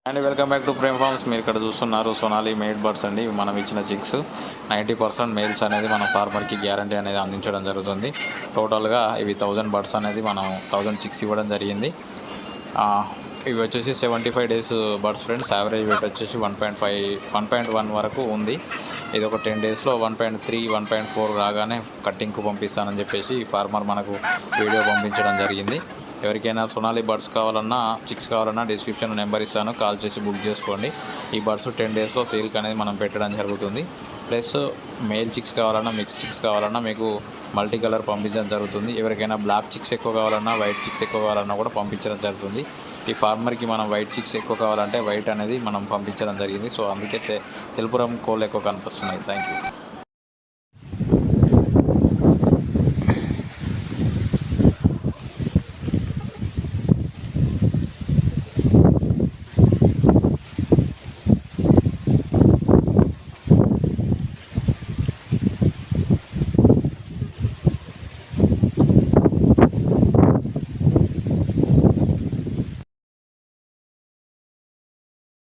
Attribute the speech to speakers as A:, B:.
A: And welcome back to Prem farms. మీరు ఇక్కడ చూస్తున్నారు సోనాలి మేడ్ బర్డ్స్ అండి. మనం ఇచ్చిన చిక్స్ 90% మేల్స్ అనేది మన ఫార్మర్కి గ్యారంటీ అనేది అందించడం జరుగుతుంది. టోటల్గా ఇవి 1000 బర్డ్స్ అనేది మనం 1000 చిక్స్ ఇవ్వడం జరిగింది. ఇవి వచ్చేసి 75 days birds friends. Average wait వచ్చేసి 1.5 1.1 వరకు ఉంది. ఇది ఒక 10 డేస్లో 1.3 1.4 రాగానే కట్టింగ్కు పంపిస్తానని చెప్పేసి ఫార్మర్ మనకు వీడియో పంపించడం జరిగింది. ఎవరికైనా సోనాలి బర్డ్స్ కావాలన్నా చిక్స్ కావాలన్నా డిస్క్రిప్షన్ నెంబర్ ఇస్తాను, కాల్ చేసి బుక్ చేసుకోండి. ఈ బర్డ్స్ 10 డేస్లో సేల్కి అనేది మనం పెట్టడం జరుగుతుంది. ప్లస్ మేల్ చిక్స్ కావాలన్నా మిక్స్ చిక్స్ కావాలన్నా మీకు మల్టీ కలర్ పంపించడం జరుగుతుంది. ఎవరికైనా బ్లాక్ చిక్స్ ఎక్కువ కావాలన్నా వైట్ చిక్స్ ఎక్కువ కావాలన్నా కూడా పంపించడం జరుగుతుంది. ఈ ఫార్మర్కి మనం వైట్ చిక్స్ ఎక్కువ కావాలంటే వైట్ అనేది మనం పంపించడం జరిగింది. సో అందుకే తెలుపు రంగు కోళ్ళు ఎక్కువ కనిపిస్తున్నాయి. Thank you.